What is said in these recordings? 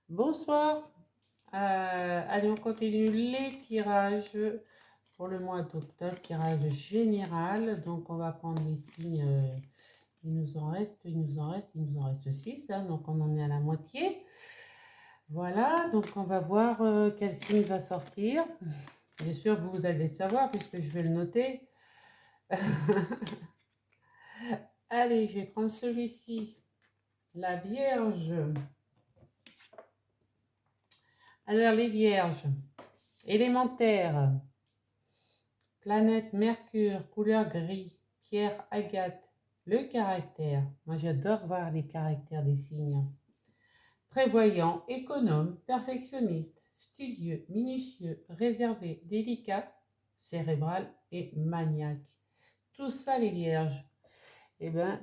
Bonsoir. Allez, on continue les tirages pour le mois d'octobre, tirage général. Donc, on va prendre les signes. Il nous en reste 6. Donc, on en est à la moitié. Voilà. Donc, on va voir quel signe va sortir. Bien sûr, vous allez le savoir puisque je vais le noter. Allez, je vais prendre celui-ci. La Vierge. Alors, les Vierges. Élémentaire. Planète Mercure, couleur gris, pierre agate, le caractère. Moi j'adore voir les caractères des signes. Prévoyant, économe, perfectionniste, studieux, minutieux, réservé, délicat, cérébral et maniaque. Tout ça les vierges. Eh ben,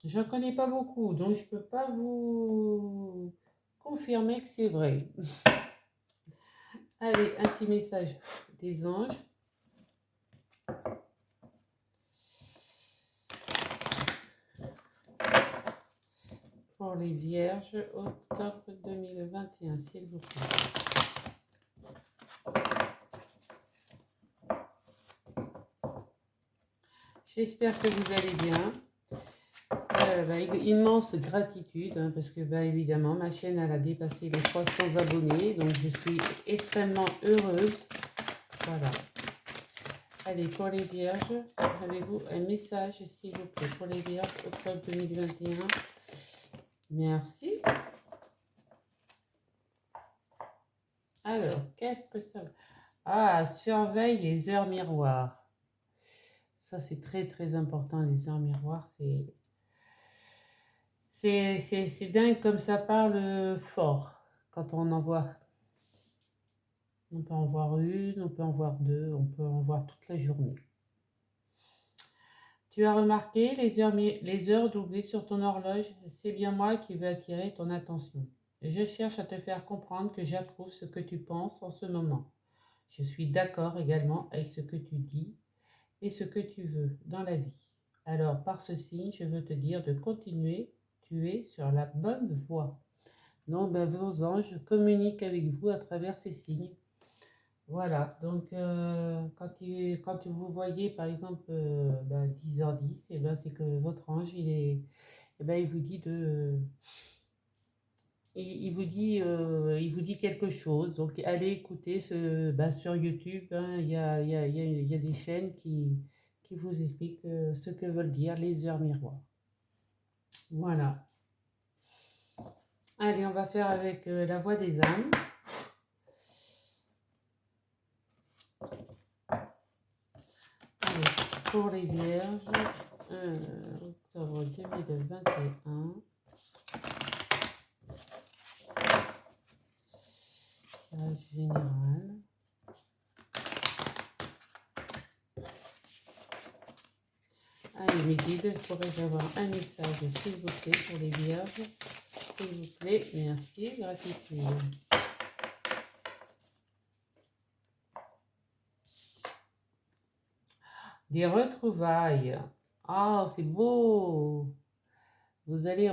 j'en connais pas beaucoup, donc je peux pas vous confirmer que c'est vrai. Allez, un petit message des anges. Pour les vierges, octobre 2021, s'il vous plaît. J'espère que vous allez bien. Immense gratitude, parce que évidemment, ma chaîne elle a dépassé les 300 abonnés, donc je suis extrêmement heureuse. Voilà. Allez, pour les vierges, avez-vous un message, s'il vous plaît, pour les vierges, octobre 2021. Merci. Alors, qu'est-ce que ça... Ah, surveille les heures miroirs. Ça, c'est très, très important, les heures miroirs. C'est dingue comme ça parle fort quand on en voit. On peut en voir une, on peut en voir deux, on peut en voir toute la journée. Tu as remarqué les heures doublées sur ton horloge? C'est bien moi qui veux attirer ton attention. Je cherche à te faire comprendre que j'approuve ce que tu penses en ce moment. Je suis d'accord également avec ce que tu dis et ce que tu veux dans la vie. Alors, par ce signe, je veux te dire de continuer, tu es sur la bonne voie. Donc, vos anges communiquent avec vous à travers ces signes. Voilà, donc quand vous voyez par exemple 10h10, c'est que votre ange, il vous dit il vous dit quelque chose. Donc allez écouter sur YouTube, il y a des chaînes qui vous expliquent ce que veulent dire les heures miroirs. Voilà. Allez, on va faire avec la voix des âmes. Allez, pour les vierges, octobre 2021. Tirage général. Allez, mes guides, pourrais-je avoir un message, s'il vous plaît, pour les vierges? S'il vous plaît, merci, gratitude. Des retrouvailles. Ah, c'est beau. Vous allez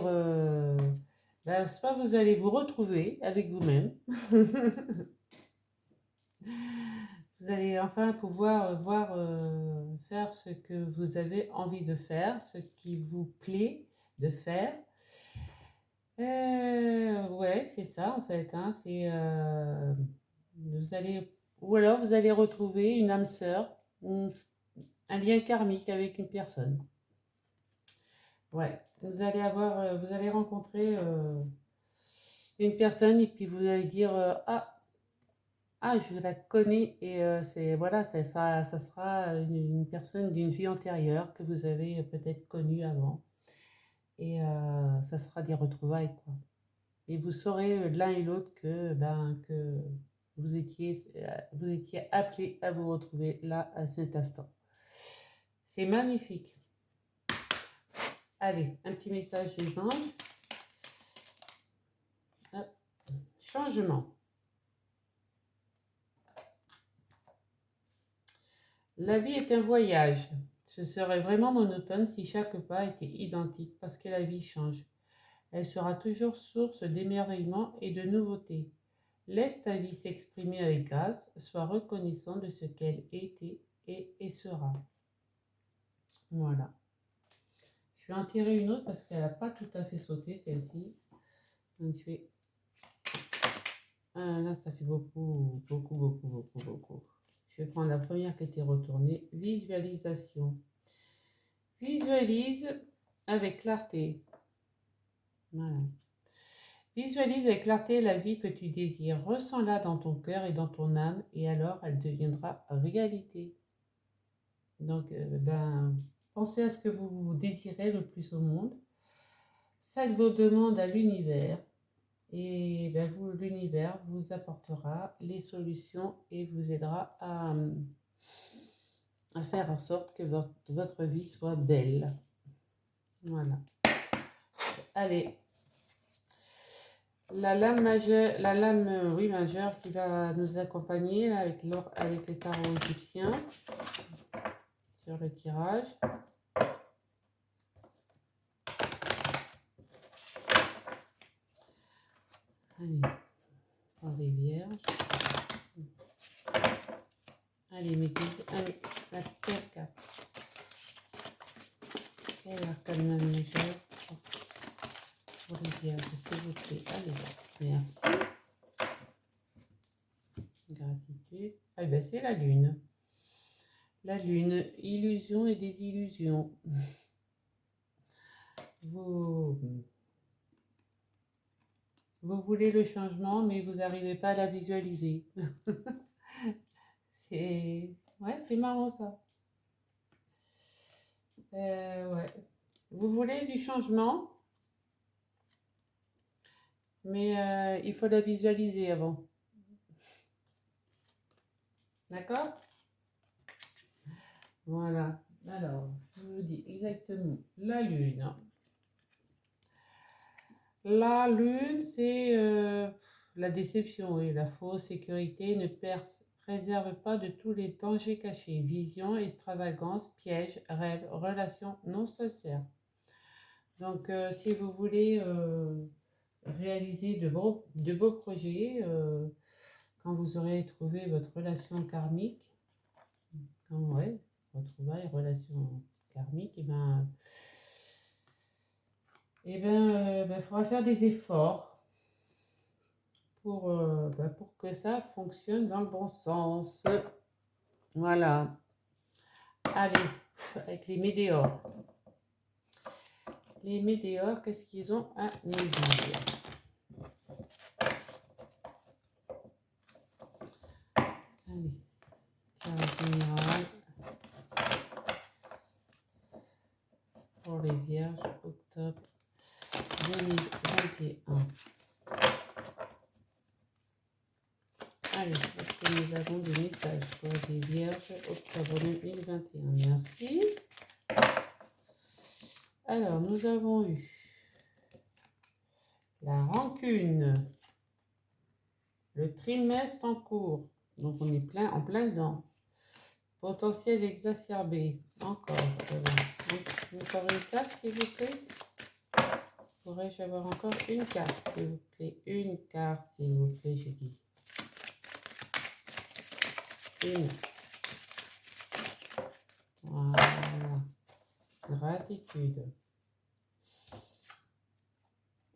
soit vous allez vous retrouver avec vous-même. Vous allez enfin pouvoir faire ce que vous avez envie de faire, ce qui vous plaît de faire. Ouais, c'est ça en fait. Vous allez, ou alors vous allez retrouver une âme sœur, un lien karmique avec une personne. Ouais, vous allez rencontrer une personne et puis vous allez dire je la connais et ça sera une personne d'une vie antérieure que vous avez peut-être connue avant et ça sera des retrouvailles quoi. Et vous saurez l'un et l'autre que vous étiez appelés à vous retrouver là à cet instant. C'est magnifique. Allez, un petit message des anges. Hop. Changement. La vie est un voyage. Ce serait vraiment monotone si chaque pas était identique parce que la vie change. Elle sera toujours source d'émerveillement et de nouveautés. Laisse ta vie s'exprimer avec grâce, sois reconnaissant de ce qu'elle était et sera. Voilà. Je vais en tirer une autre parce qu'elle n'a pas tout à fait sauté celle-ci. Donc je vais... Ah, là, ça fait beaucoup, beaucoup, beaucoup, beaucoup, beaucoup. Je vais prendre la première qui était retournée. Visualisation. Visualise avec clarté. Voilà. Visualise avec clarté la vie que tu désires. Ressens-la dans ton cœur et dans ton âme et alors elle deviendra réalité. Donc, pensez à ce que vous désirez le plus au monde. Faites vos demandes à l'univers et l'univers vous apportera les solutions et vous aidera à faire en sorte que votre vie soit belle. Voilà. Allez, la lame majeure, majeure qui va nous accompagner là, avec les tarots égyptiens sur le tirage. Allez, pour les vierges. Allez, mes guides, allez, la terre 4. Quel arcane majeur pour les vierges, s'il vous plaît. Allez, merci. Gratitude. Ah ben c'est la lune. La lune, illusion et désillusion. Vous voulez le changement, mais vous n'arrivez pas à la visualiser. C'est marrant ça. Ouais. Vous voulez du changement, mais il faut la visualiser avant. D'accord? Voilà. Alors, je vous dis exactement la lune. La lune, c'est la déception et la fausse sécurité ne préserve pas de tous les dangers cachés. Vision, extravagance, piège, rêve, relations non sincères. Donc, si vous voulez réaliser de beaux projets, quand vous aurez trouvé votre relation karmique, retrouvailles, relation karmique, il faudra faire des efforts pour que ça fonctionne dans le bon sens. Voilà. Allez, avec les météores. Les météores, qu'est-ce qu'ils ont à nous dire? Allez, tirage général pour les vierges, octobre 2021. Allez, est-ce que nous avons des messages pour les vierges, octobre 2021? Merci. Alors, nous avons eu la rancune, le trimestre en cours, donc on est en plein dedans. Potentiel exacerbé, encore. Encore une carte, s'il vous plaît. Pourrais-je avoir encore une carte, s'il vous plaît? Une carte, s'il vous plaît, je dis. Une. Voilà. Gratitude.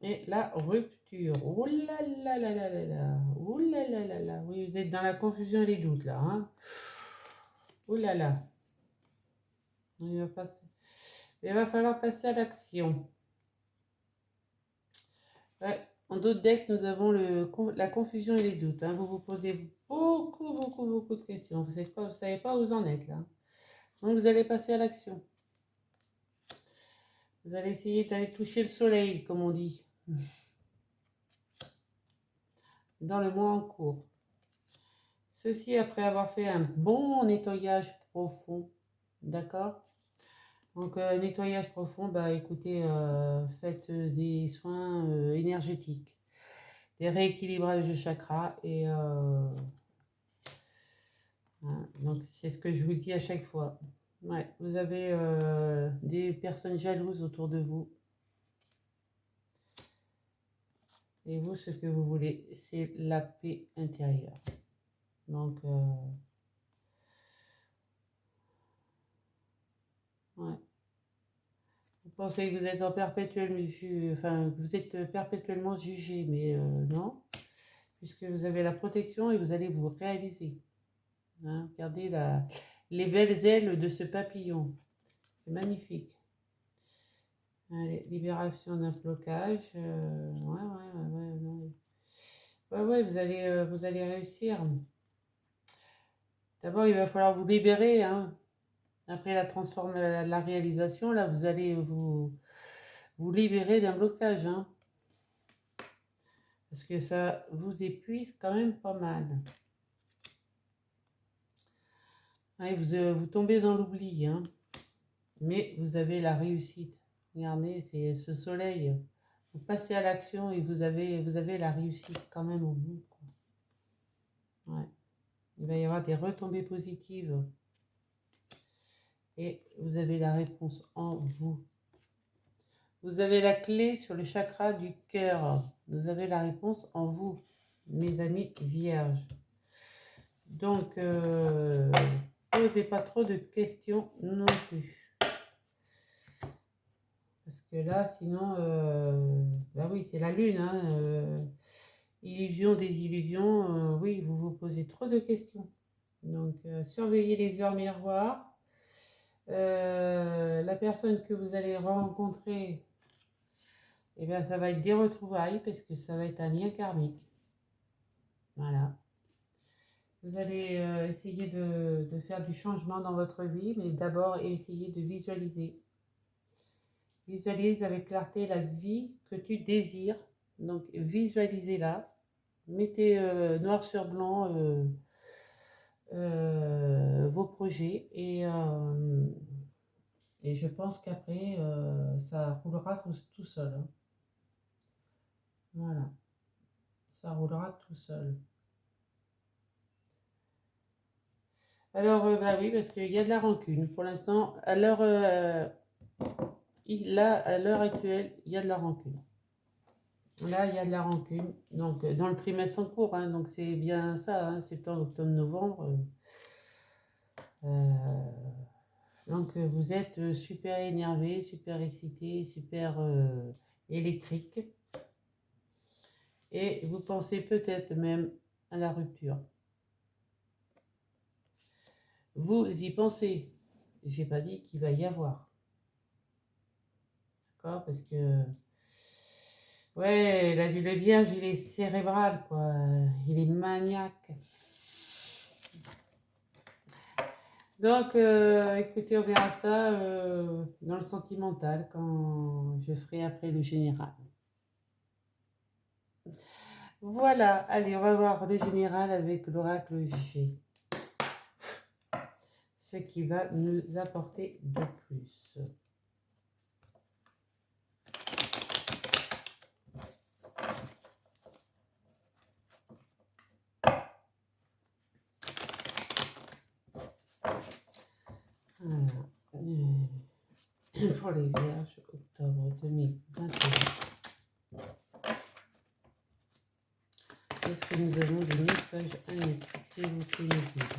Et la rupture. Ouh là là là là là là. Ouh là là là là. Oui, vous êtes dans la confusion et les doutes là. Hein. Ouh là là. Il va falloir passer à l'action. Ouais. En d'autres decks, nous avons la confusion et les doutes. Hein. Vous vous posez beaucoup, beaucoup, beaucoup de questions. Vous ne savez pas où vous en êtes là. Donc vous allez passer à l'action. Vous allez essayer d'aller toucher le soleil, comme on dit, dans le mois en cours. Ceci après avoir fait un bon nettoyage profond. D'accord? Donc, nettoyage profond, écoutez, faites des soins énergétiques, des rééquilibrages de chakras et hein, donc c'est ce que je vous dis à chaque fois. Ouais, vous avez des personnes jalouses autour de vous. Et vous, ce que vous voulez, c'est la paix intérieure. Donc, ouais. Vous pensez que vous êtes en perpétuel, enfin, que vous êtes perpétuellement jugé, mais non, puisque vous avez la protection et vous allez vous réaliser. Hein. Regardez les belles ailes de ce papillon. C'est magnifique. Allez, libération d'un blocage. Ouais, vous allez réussir. D'abord, il va falloir vous libérer, hein. Après la réalisation, là, vous allez vous libérer d'un blocage, hein. Parce que ça vous épuise quand même pas mal. Ouais, vous tombez dans l'oubli, hein. Mais vous avez la réussite. Regardez, c'est ce soleil. Vous passez à l'action et vous avez la réussite quand même au bout, quoi. Ouais. Il va y avoir des retombées positives. Et vous avez la réponse en vous. Vous avez la clé sur le chakra du cœur. Vous avez la réponse en vous, mes amis vierges. Donc, posez pas trop de questions non plus. Parce que là, sinon, bah oui, c'est la lune, hein, illusion, désillusion, oui, vous vous posez trop de questions. Donc, surveillez les heures miroirs. La personne que vous allez rencontrer, eh bien, ça va être des retrouvailles parce que ça va être un lien karmique. Voilà. Vous allez essayer de faire du changement dans votre vie, mais d'abord essayer de visualiser. Visualise avec clarté la vie que tu désires. Donc, visualisez-la. Mettez noir sur blanc vos projets et je pense qu'après, ça roulera tout seul, hein. Voilà, ça roulera tout seul. Alors, bah oui, parce qu'il y a de la rancune. Pour l'instant, à l'heure actuelle, il y a de la rancune. Là, il y a de la rancune. Donc, dans le trimestre en cours, hein, donc c'est bien ça, hein, septembre, octobre, novembre. Donc, vous êtes super énervé, super excité, super électrique. Et vous pensez peut-être même à la rupture. Vous y pensez. J'ai pas dit qu'il va y avoir. D'accord? Parce que, ouais, le vierge, il est cérébral, quoi. Il est maniaque. Donc, écoutez, on verra ça dans le sentimental quand je ferai après le général. Voilà, allez, on va voir le général avec l'oracle G. Ce qui va nous apporter de plus. Voilà. Pour les vierges, octobre 2021. Est-ce que nous avons des messages annexes, s'il vous plaît, mes guides?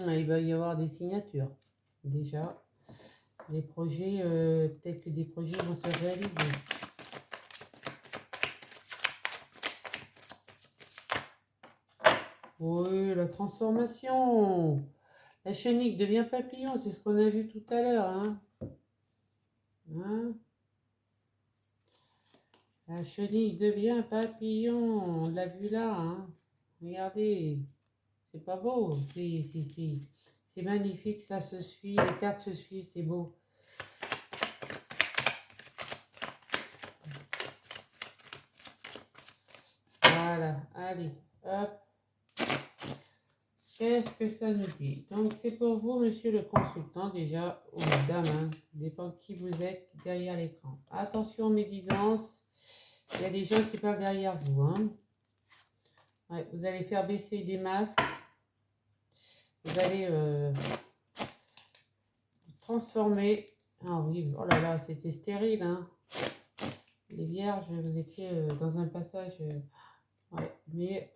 Il va y avoir des signatures. Déjà, des projets, peut-être que des projets vont se réaliser. Oui, la transformation. La chenille devient papillon, c'est ce qu'on a vu tout à l'heure, hein. La chenille devient papillon, on l'a vu là, hein. Regardez, c'est pas beau, c'est magnifique, ça se suit, les cartes se suivent, c'est beau. Voilà, allez, hop. Qu'est-ce que ça nous dit? Donc c'est pour vous, monsieur le consultant, déjà, ou madame, hein, dépend qui vous êtes derrière l'écran. Attention, médisance, il y a des gens qui parlent derrière vous, hein. Ouais, vous allez faire baisser des masques, vous allez transformer. Ah oui, oh là là, c'était stérile, hein. Les vierges, vous étiez dans un passage. Ouais, mais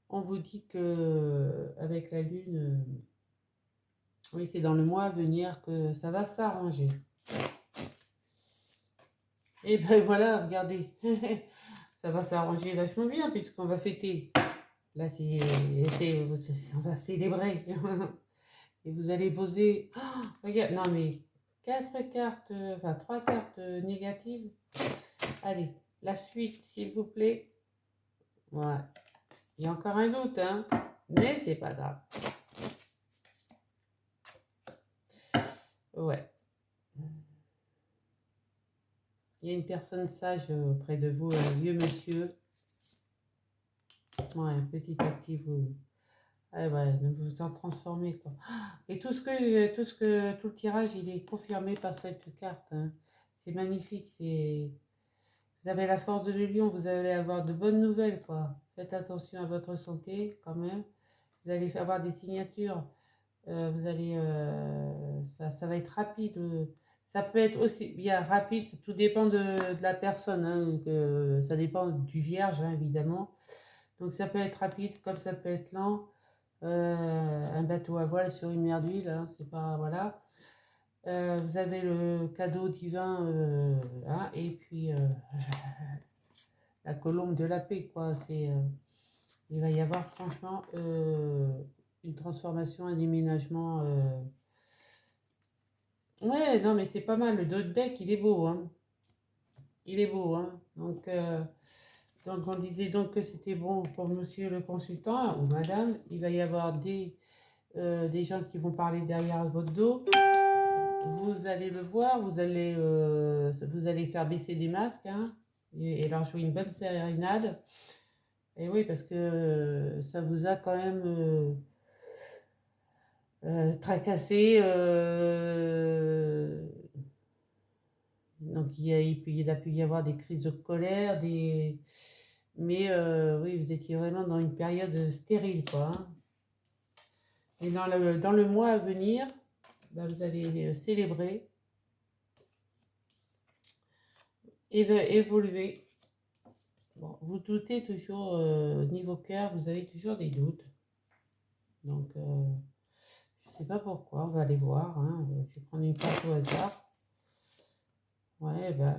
on vous dit que avec la lune, oui, c'est dans le mois à venir que ça va s'arranger. Et ben voilà, regardez, ça va s'arranger vachement bien puisqu'on va fêter. Là, on va célébrer. Et vous allez poser. Oh, regarde, non mais quatre cartes, enfin trois cartes négatives. Allez, la suite, s'il vous plaît. Ouais, il y a encore un doute, hein, mais c'est pas grave. Ouais. Il y a une personne sage près de vous, un vieux monsieur. Ouais, petit à petit, ah ouais, vous en transformez, quoi. Et tout le tirage, il est confirmé par cette carte, hein. C'est magnifique, vous avez la force de l'union, vous allez avoir de bonnes nouvelles, quoi. Faites attention à votre santé, quand même. Vous allez avoir des signatures. Ça va être rapide. Ça peut être aussi bien rapide, tout dépend de la personne, hein, ça dépend du vierge, hein, évidemment. Donc ça peut être rapide, comme ça peut être lent. Un bateau à voile sur une mer d'huile, hein, c'est pas. Voilà. Vous avez le cadeau divin, hein, et puis la colombe de la paix, quoi. Il va y avoir franchement une transformation, un déménagement. Ouais, non, mais c'est pas mal. Le dos de deck, il est beau, hein. Il est beau, hein. Donc on disait donc que c'était bon pour monsieur le consultant ou madame. Il va y avoir des gens qui vont parler derrière votre dos. Vous allez le voir, vous allez faire baisser des masques, hein, et leur jouer une bonne sérénade. Et oui, parce que ça vous a quand même tracassé. Donc il a pu y avoir des crises de colère, mais oui, vous étiez vraiment dans une période stérile, quoi, hein. Et dans le mois à venir, bah, vous allez célébrer, évoluer. Bon, vous doutez toujours, niveau cœur, vous avez toujours des doutes. Donc, je ne sais pas pourquoi, on va aller voir, hein. Je vais prendre une carte au hasard. Ouais, bah,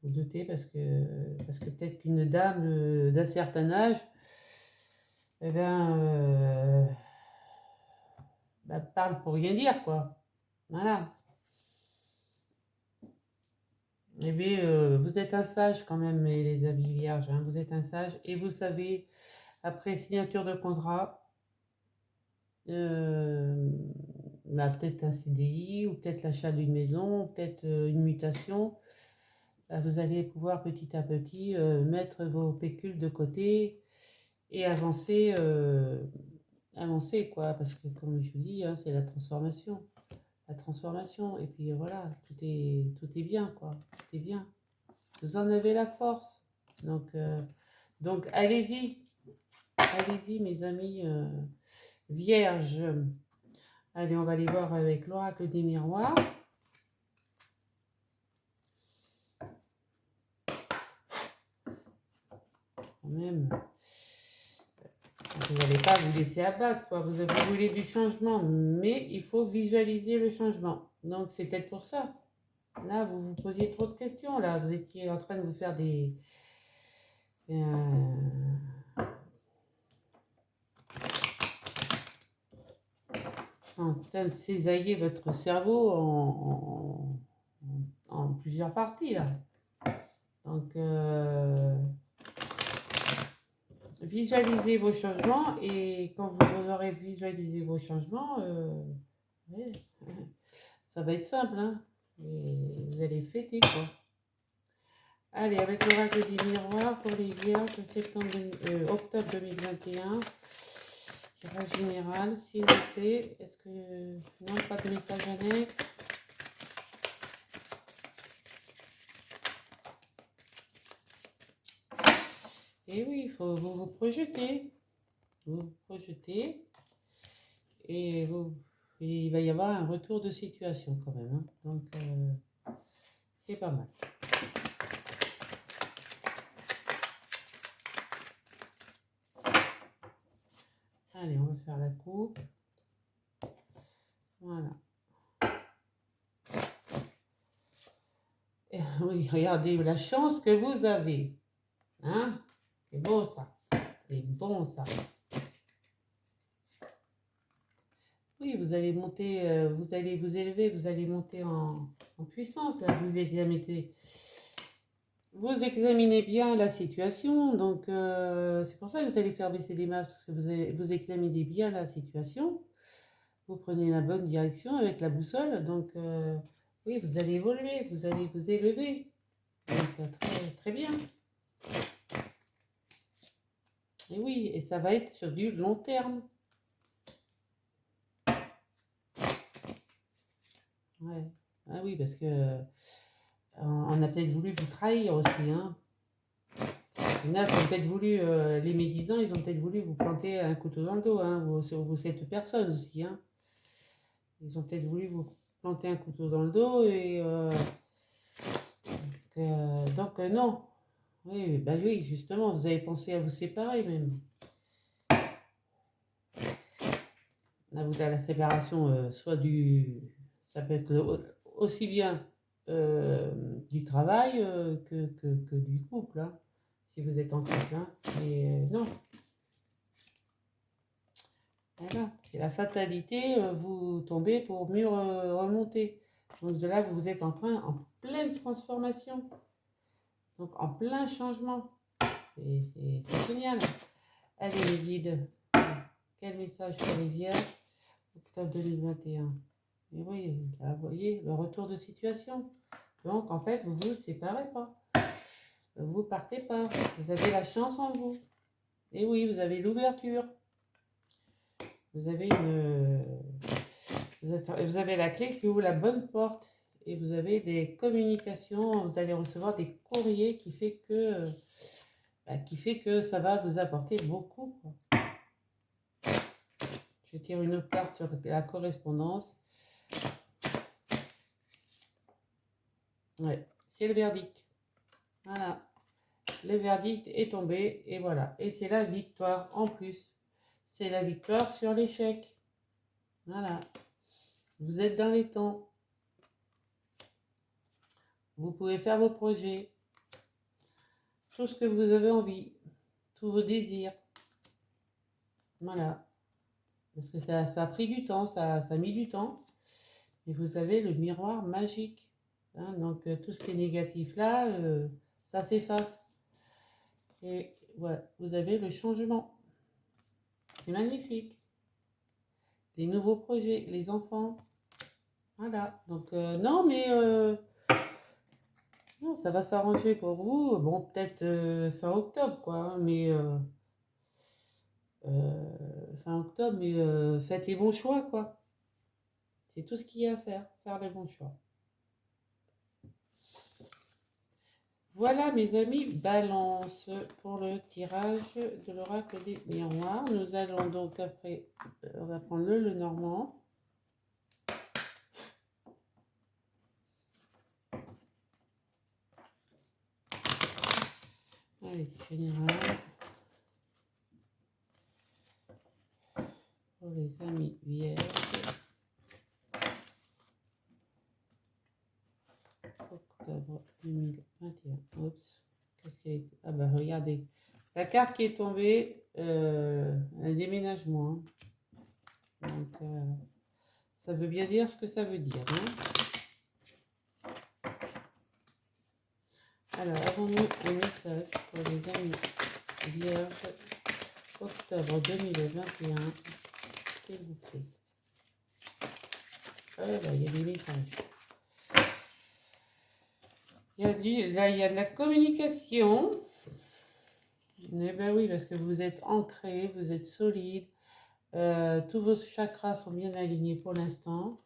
vous doutez parce que peut-être qu'une dame d'un certain âge, eh ben, bah, parle pour rien dire, quoi. Voilà. Eh bien, vous êtes un sage quand même, les amis vierges, hein. Vous êtes un sage et vous savez, après signature de contrat, euh, bah, peut-être un CDI ou peut-être l'achat d'une maison, ou peut-être une mutation, bah, vous allez pouvoir petit à petit mettre vos pécules de côté et avancer, quoi, parce que comme je vous dis, hein, c'est la transformation. La transformation, et puis voilà, tout est bien, quoi, tout est bien. Vous en avez la force. Donc, donc allez-y, mes amis vierges. Allez, on va aller voir avec l'oracle des miroirs. Quand même, vous n'allez pas vous laisser abattre, quoi. Vous voulez du changement, mais il faut visualiser le changement. Donc, c'est peut-être pour ça. Là, vous vous posiez trop de questions. Là, vous étiez en train de vous faire en train de cisailler votre cerveau en plusieurs parties, là. Donc, visualisez vos changements et quand vous aurez visualisé vos changements, ouais, ça va être simple, hein. Et vous allez fêter, quoi. Allez, avec l'oracle des miroirs pour les vierges, octobre 2021. Tirage général, s'il vous plaît. Est-ce que... Non, pas de message annexe. Et oui, il faut vous projeter. Vous projeter. Et il va y avoir un retour de situation quand même, hein. Donc, c'est pas mal. Allez, on va faire la coupe. Voilà. Et, oui, regardez la chance que vous avez. Hein? C'est beau ça. C'est bon ça. Oui, vous allez monter, vous allez vous élever, vous allez monter en puissance. Là. Vous examinez bien la situation. Donc, c'est pour ça que vous allez faire baisser les masses, parce que vous examinez bien la situation. Vous prenez la bonne direction avec la boussole. Donc, oui, vous allez évoluer, vous allez vous élever. Donc, très, très bien. Et oui, et ça va être sur du long terme. Ouais. Ah oui, parce que on a peut-être voulu vous trahir aussi, hein. Il y en a qui ont peut-être voulu, les médisants, ils ont peut-être voulu vous planter un couteau dans le dos, hein, vous cette personne aussi, hein. Ils ont peut-être voulu vous planter un couteau dans le dos et donc non. Oui, bah oui, justement, vous avez pensé à vous séparer même. À la séparation, ça peut être aussi bien du travail que du couple, hein, si vous êtes en couple, hein. Mais non, voilà, c'est la fatalité, vous tombez pour mieux remonter. Donc de là, vous êtes en pleine transformation, donc en plein changement. C'est génial. Allez les guides, quel message pour les vierges, octobre 2021. Et oui, là, vous voyez, le retour de situation. Donc, en fait, vous vous séparez pas. Vous partez pas. Vous avez la chance en vous. Et oui, vous avez l'ouverture. Vous avez vous avez la clé qui ouvre la bonne porte. Et vous avez des communications. Vous allez recevoir des courriers qui fait que ça va vous apporter beaucoup, quoi. Je tire une autre carte sur la correspondance. Ouais, c'est le verdict. Voilà. Le verdict est tombé et voilà. Et c'est la victoire en plus. C'est la victoire sur l'échec. Voilà. Vous êtes dans les temps. Vous pouvez faire vos projets. Tout ce que vous avez envie. Tous vos désirs. Voilà. Parce que ça a pris du temps, ça a mis du temps. Et vous avez le miroir magique. Hein, donc tout ce qui est négatif là, ça s'efface. Et voilà, vous avez le changement. C'est magnifique. Les nouveaux projets, les enfants. Voilà. Donc non, mais non, ça va s'arranger pour vous. Bon, peut-être fin octobre, quoi, hein, mais fin octobre, mais faites les bons choix, quoi. C'est tout ce qu'il y a à faire les bons choix. Voilà, mes amis, balance pour le tirage de l'oracle des miroirs. Nous allons donc après, on va prendre le Normand. Allez, général. Pour les amis vierges. Octobre 2021. Oups. Qu'est-ce qui a été... Ah bah regardez. La carte qui est tombée, un déménagement. Hein. Donc, ça veut bien dire ce que ça veut dire. Hein. Alors, avons-nous un message pour les amis vierges, octobre 2021, s'il vous plaît. Là, il y a des messages. Là, il y a de la communication. Eh ben oui, parce que vous êtes ancré, vous êtes solide. Tous vos chakras sont bien alignés pour l'instant.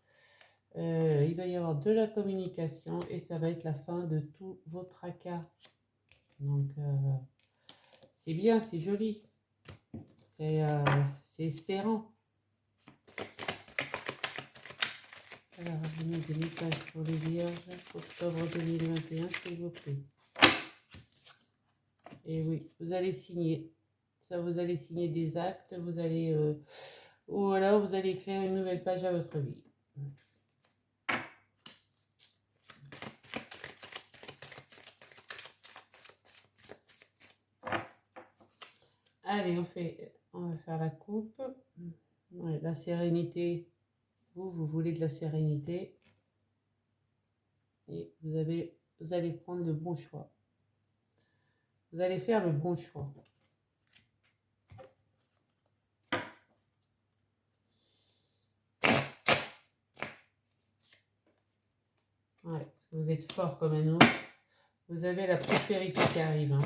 Il va y avoir de la communication et ça va être la fin de tous vos tracas. Donc, c'est bien, c'est joli. C'est espérant. Alors, venez des messages pour les vierges, octobre 2021, s'il vous plaît. Et oui, vous allez signer. Ça, vous allez signer des actes, vous allez, ou alors vous allez écrire une nouvelle page à votre vie. Allez, on va faire la coupe. Ouais, la sérénité. Vous voulez de la sérénité. Et vous allez prendre le bon choix. Vous allez faire le bon choix. Ouais, parce que vous êtes fort comme un ours. Vous avez la prospérité qui arrive. Hein.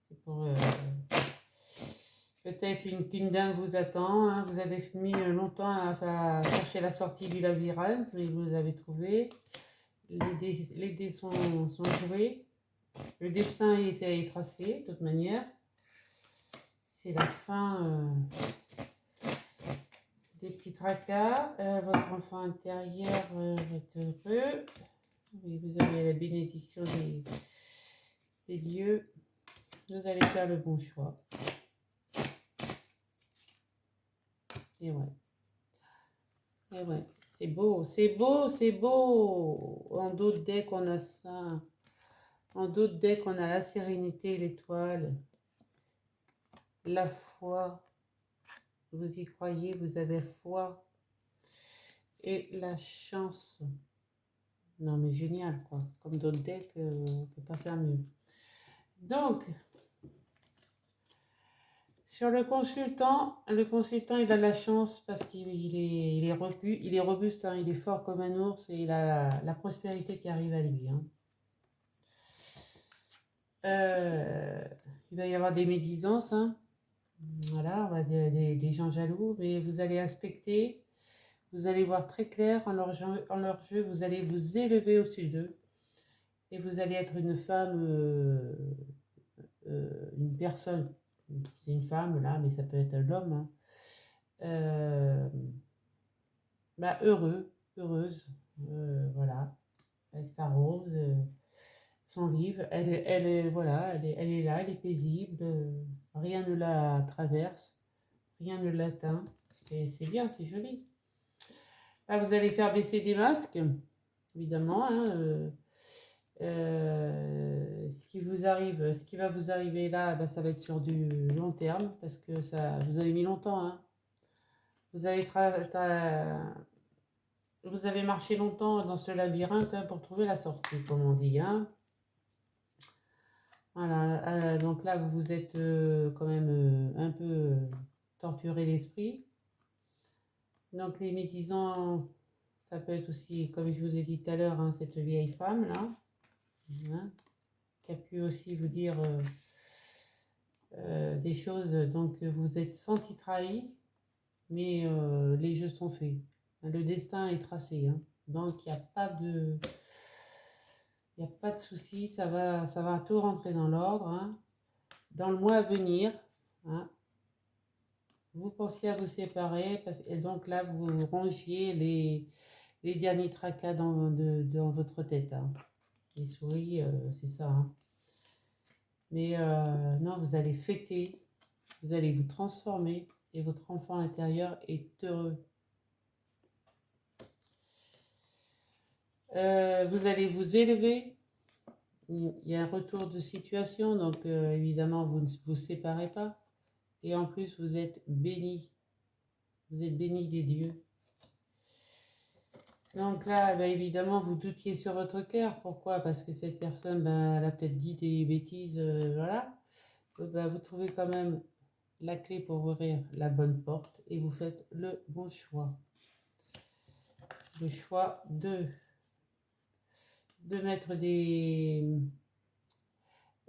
C'est pour... peut-être qu'une dame vous attend. Hein. Vous avez mis longtemps à chercher la sortie du labyrinthe, mais vous avez trouvé. Les dés sont joués. Le destin est tracé, de toute manière. C'est la fin des petits tracas. Votre enfant intérieur va être heureux. Oui, vous avez la bénédiction des lieux. Vous allez faire le bon choix. Et ouais. Et ouais. C'est beau, c'est beau, c'est beau. En d'autres decks, on a ça. En d'autres decks, on a la sérénité, l'étoile, la foi. Vous y croyez, vous avez foi. Et la chance. Non, mais génial, quoi. Comme d'autres decks, on ne peut pas faire mieux. Donc, sur le consultant, il a la chance parce qu'il est robuste, hein, il est fort comme un ours et il a la prospérité qui arrive à lui. Hein. Il va y avoir des médisances, hein. Voilà, on va dire des gens jaloux, mais vous allez inspecter, vous allez voir très clair en leur jeu, vous allez vous élever au-dessus d'eux et vous allez être une femme, une personne, c'est une femme là, mais ça peut être l'homme, hein. Euh, heureuse, voilà, avec sa rose, son livre, voilà, elle est là, elle est paisible, rien ne la traverse, rien ne l'atteint, c'est bien, c'est joli. Là, vous allez faire baisser des masques, évidemment, hein, ce qui va vous arriver là, bah, ça va être sur du long terme, parce que ça, vous avez mis longtemps, hein. Vous avez, vous avez marché longtemps dans ce labyrinthe, hein, pour trouver la sortie, comme on dit, hein. Voilà, donc là, vous vous êtes quand même un peu torturé l'esprit. Donc les médisants, ça peut être aussi, comme je vous ai dit tout à l'heure, hein, cette vieille femme là, hein, qui a pu aussi vous dire des choses, donc vous êtes senti trahi, mais les jeux sont faits. Le destin est tracé, hein, donc il n'y a pas de... Il n'y a pas de souci, ça va tout rentrer dans l'ordre. Hein. Dans le mois à venir, hein, vous pensiez à vous séparer, et donc là, vous rongiez les derniers tracas dans votre tête. Hein. Les souris, c'est ça. Hein. Mais non, vous allez fêter, vous allez vous transformer, et votre enfant intérieur est heureux. Vous allez vous élever. Il y a un retour de situation, donc évidemment, vous ne vous séparez pas. Et en plus, vous êtes béni. Vous êtes béni des dieux. Donc là, bah, évidemment, vous doutiez sur votre cœur. Pourquoi? Parce que cette personne, bah, elle a peut-être dit des bêtises, voilà. Bah, vous trouvez quand même la clé pour ouvrir la bonne porte et vous faites le bon choix. Le choix de mettre des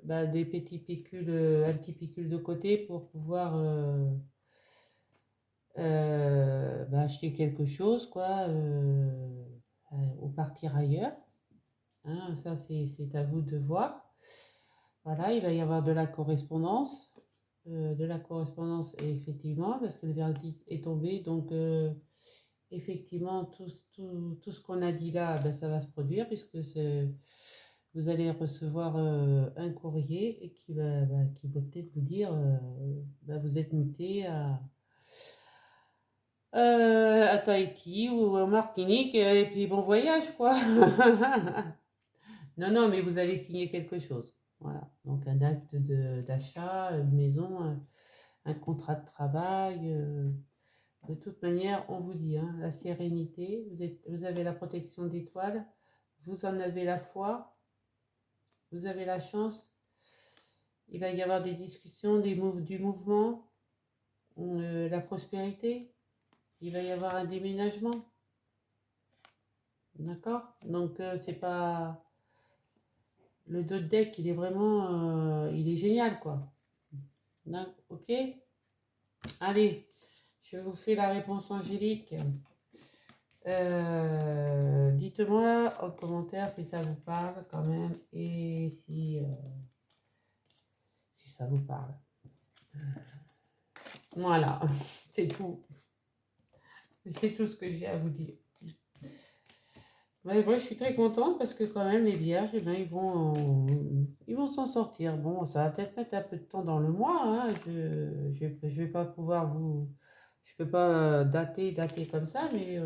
petits picules, un petit picule de côté pour pouvoir acheter quelque chose, quoi, ou partir ailleurs. Hein, ça, c'est à vous de voir. Voilà, il va y avoir de la correspondance. de la correspondance, et effectivement, parce que le verdict est tombé, donc effectivement, tout ce qu'on a dit là, ben, ça va se produire, puisque vous allez recevoir un courrier et qui va peut-être vous dire, ben, vous êtes muté à Tahiti ou à Martinique, et puis bon voyage, quoi. Non, non, mais vous allez signer quelque chose. Voilà. Donc un acte d'achat, une maison, un contrat de travail. De toute manière, on vous dit, hein, la sérénité, vous avez la protection d'étoiles, vous en avez la foi, vous avez la chance. Il va y avoir des discussions, du mouvement, la prospérité. Il va y avoir un déménagement. D'accord? Donc, c'est pas. Le dos de deck, il est vraiment. Il est génial, quoi. Ok? Allez, je vous fais la réponse angélique. Dites-moi en commentaire si ça vous parle quand même et si ça vous parle. Voilà, c'est tout. C'est tout ce que j'ai à vous dire. Ouais, moi, je suis très contente parce que quand même les vierges, eh ben, ils vont s'en sortir. Bon, ça va peut-être mettre un peu de temps dans le mois, hein. Je vais pas pouvoir je peux pas dater comme ça, mais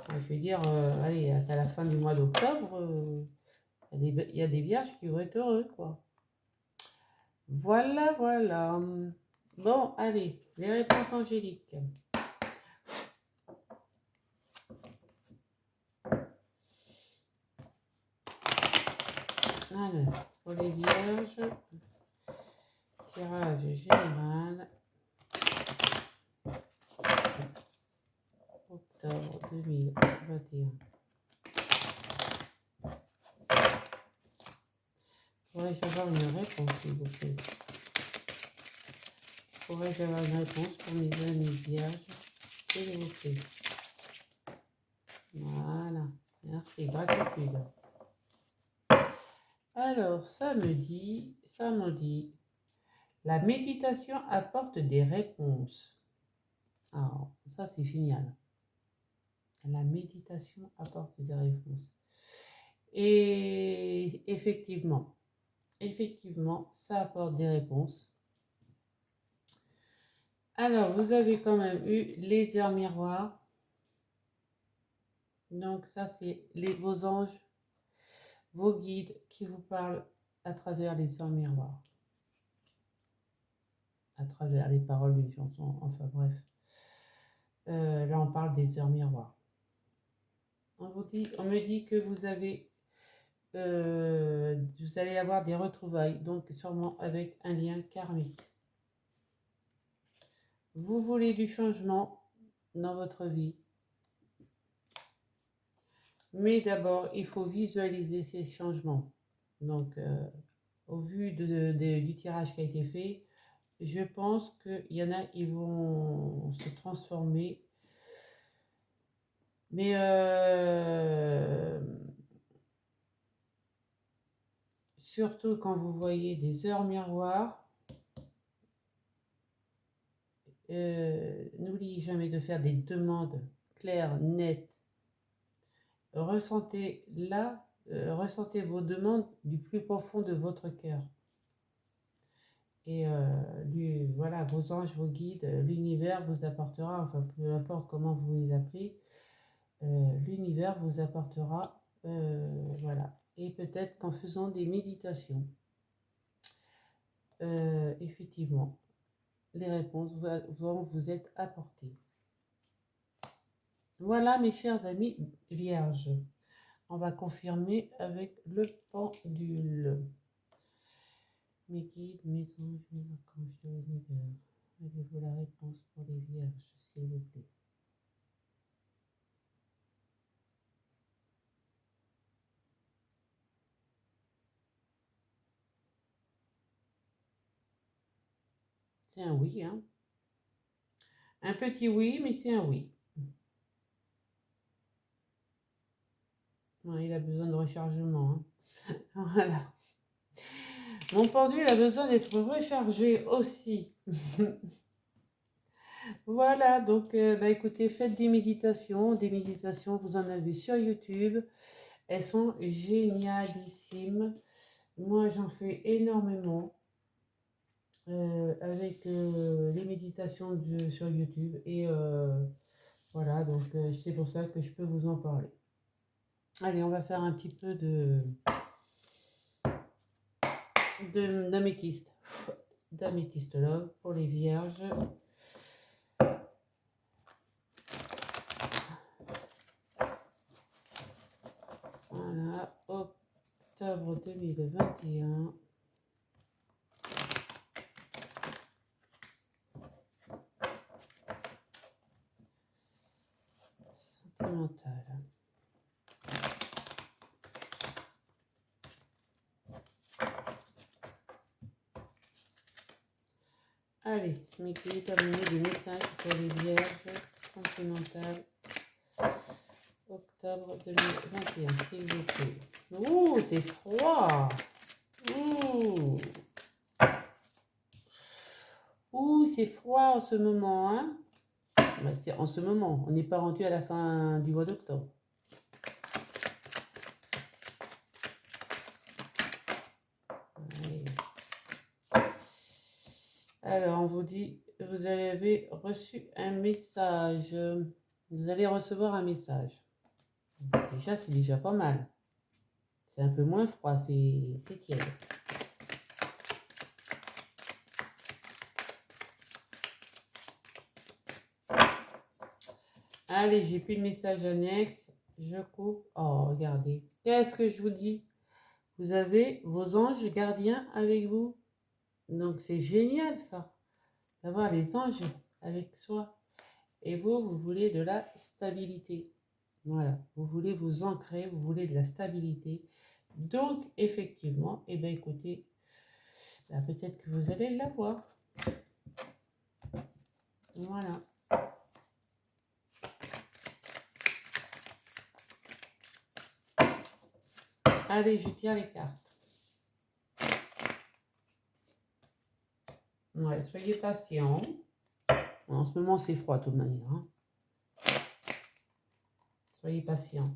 je vais dire, allez, à la fin du mois d'octobre, il y a des vierges qui vont être heureux, quoi. Voilà, voilà. Bon, allez, les réponses angéliques. Alors, pour les vierges, tirage général, octobre 2021. Pourrais-je avoir une réponse, s'il vous plaît? Pourrais-je avoir une réponse pour mes amis vierges, s'il vous plaît? Voilà, merci, gratitude. Alors, ça me dit, la méditation apporte des réponses. Alors, ça c'est génial. La méditation apporte des réponses. Et effectivement, ça apporte des réponses. Alors, vous avez quand même eu les heures miroirs. Donc ça, c'est vos anges, vos guides qui vous parlent à travers les heures miroirs, à travers les paroles d'une chanson, enfin bref. Là, on parle des heures miroirs. On me dit que vous allez avoir des retrouvailles, donc sûrement avec un lien karmique. Vous voulez du changement dans votre vie, mais d'abord, il faut visualiser ces changements. Donc, au vu du tirage qui a été fait, je pense qu'il y en a, ils vont se transformer. Mais surtout quand vous voyez des heures miroirs, n'oubliez jamais de faire des demandes claires, nettes. Ressentez vos demandes du plus profond de votre cœur. Et voilà, vos anges, vos guides, l'univers vous apportera, enfin peu importe comment vous les appelez, l'univers vous apportera, voilà. Et peut-être qu'en faisant des méditations, effectivement, les réponses vont vous être apportées. Voilà mes chers amis vierges. On va confirmer avec le pendule. Mes guides, mes anges, mes archanges de l'univers. Avez-vous la réponse pour les vierges, s'il vous plaît? C'est un oui, hein. Un petit oui, mais c'est un oui. Ouais, il a besoin de rechargement, hein. Voilà. Mon pendule a besoin d'être rechargé aussi. Voilà, donc bah, écoutez, faites des méditations. Des méditations, vous en avez sur YouTube. Elles sont génialissimes. Moi, j'en fais énormément avec les méditations sur YouTube. Et voilà, donc c'est pour ça que je peux vous en parler. Allez, on va faire un petit peu d'améthyste. D'améthyste love pour les vierges. Voilà, octobre 2021. Sentimental. Allez, mes filles, terminez des messages pour les vierges sentimentales. Octobre 2021, s'il vous plaît. Ouh, c'est froid. Ouh. Ouh, c'est froid en ce moment, hein. Bah, c'est en ce moment, on n'est pas rendu à la fin du mois d'octobre. Alors, on vous dit, vous avez reçu un message. Vous allez recevoir un message. Déjà, c'est déjà pas mal. C'est un peu moins froid, c'est tiède. Allez, j'ai plus le message annexe. Je coupe. Oh, regardez. Qu'est-ce que je vous dis? Vous avez vos anges gardiens avec vous. Donc, c'est génial, ça. D'avoir les anges avec soi. Et vous, vous voulez de la stabilité. Voilà. Vous voulez vous ancrer, vous voulez de la stabilité. Donc, effectivement, eh bien, écoutez, bah, peut-être que vous allez l'avoir. Voilà. Allez, je tire les cartes. Ouais, soyez patient. En ce moment, c'est froid de toute manière. Hein. Soyez patient.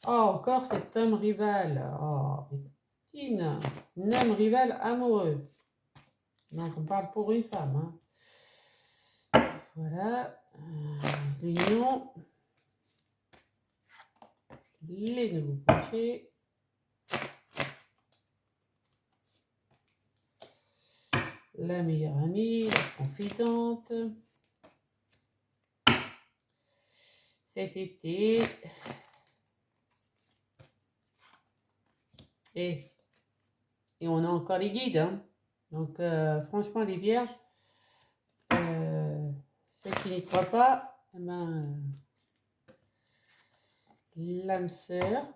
Oh, encore cet homme rival. Oh, Tine. Un homme rival amoureux. Donc, on parle pour une femme. Hein. Voilà. L'union. Les nouveaux crochets. La meilleure amie, la confidente. Cet été. Et on a encore les guides. Hein. Donc, franchement, les vierges, ceux qui n'y croient pas, eh ben, l'âme sœur.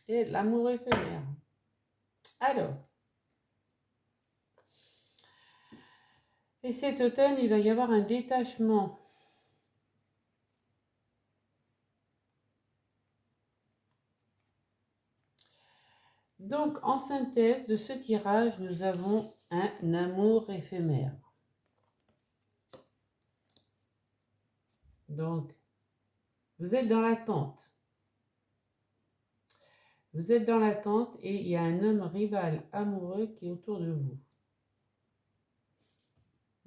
Et l'amour éphémère. Alors, et cet automne, il va y avoir un détachement. Donc, en synthèse de ce tirage, nous avons un amour éphémère. Donc, vous êtes dans l'attente. Vous êtes dans l'attente et il y a un homme rival amoureux qui est autour de vous.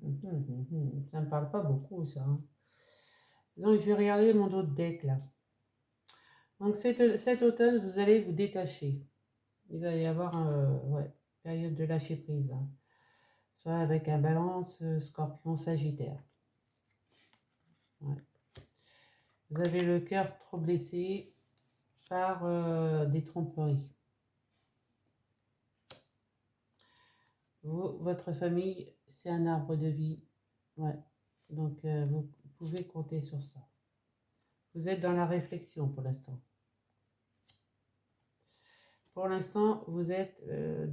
Ça ne me parle pas beaucoup, ça. Hein. Donc, je vais regarder mon autre deck, là. Donc, cet automne, vous allez vous détacher. Il va y avoir une période de lâcher prise. Hein. Soit avec un balance, scorpion, sagittaire. Ouais. Vous avez le cœur trop blessé par des tromperies. Votre famille, c'est un arbre de vie. Ouais. Donc, vous pouvez compter sur ça. Vous êtes dans la réflexion pour l'instant. Pour l'instant, vous êtes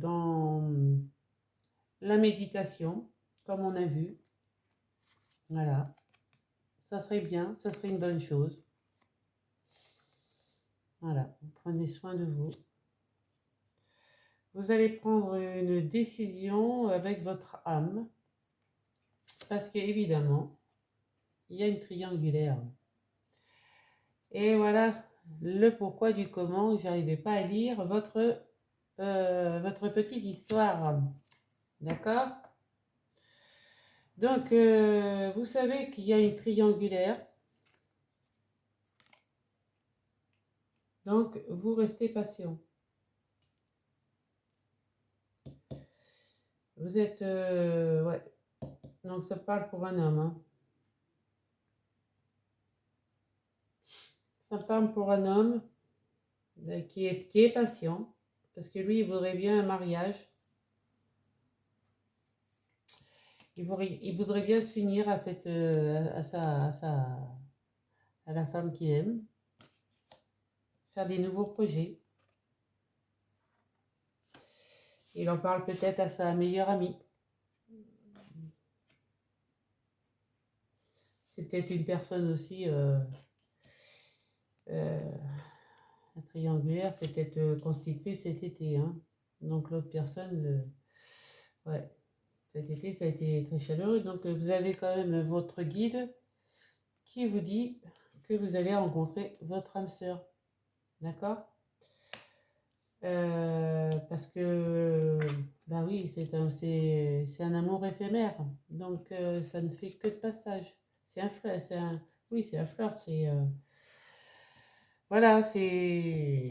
dans la méditation, comme on a vu. Voilà. Ça serait bien, ça serait une bonne chose. Voilà, prenez soin de vous. Vous allez prendre une décision avec votre âme, parce qu'évidemment, il y a une triangulaire. Et voilà le pourquoi du comment. J'arrivais pas à lire votre petite histoire. D'accord? Donc, vous savez qu'il y a une triangulaire. Donc, vous restez patient. Vous êtes... ouais. Donc, ça parle pour un homme. Hein. Ça parle pour un homme qui est patient. Parce que lui, il voudrait bien un mariage. Il voudrait bien s'unir à cette, à la femme qu'il aime, faire des nouveaux projets. Il en parle peut-être à sa meilleure amie. C'est peut-être une personne aussi la triangulaire, c'est peut-être constitué cet été. Hein. Donc l'autre personne, ouais, cet été ça a été très chaleureux. Donc vous avez quand même votre guide qui vous dit que vous allez rencontrer votre âme sœur. D'accord? Parce que, bah oui, c'est un amour éphémère. Donc, ça ne fait que de passage. C'est un flirt, oui, c'est un flirt. Voilà, c'est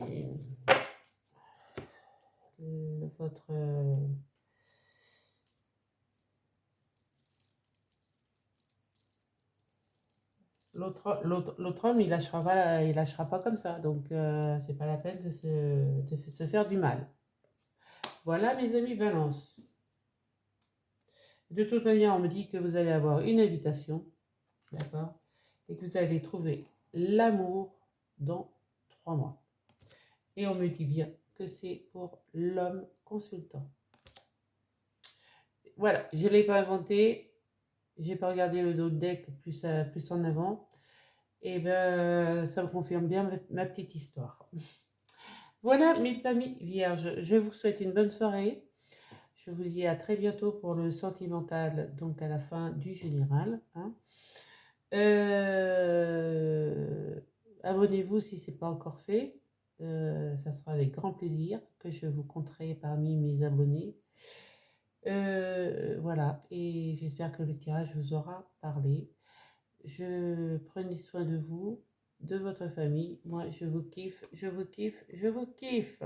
votre, l'autre homme, il lâchera pas comme ça. Donc, c'est pas la peine de se faire du mal. Voilà, mes amis Valence. De toute manière, on me dit que vous allez avoir une invitation, d'accord, et que vous allez trouver l'amour dans 3 mois. Et on me dit bien que c'est pour l'homme consultant. Voilà, je ne l'ai pas inventé, j'ai pas regardé le dos de deck plus en avant, et ben ça me confirme bien ma petite histoire. Voilà, mes amis vierges, je vous souhaite une bonne soirée. Je vous dis à très bientôt pour le sentimental, donc à la fin du général. Hein. Abonnez-vous si ce n'est pas encore fait. Ça sera avec grand plaisir que je vous compterai parmi mes abonnés. Voilà, et j'espère que le tirage vous aura parlé. Prenez soin de vous, de votre famille. Moi, je vous kiffe, je vous kiffe, je vous kiffe.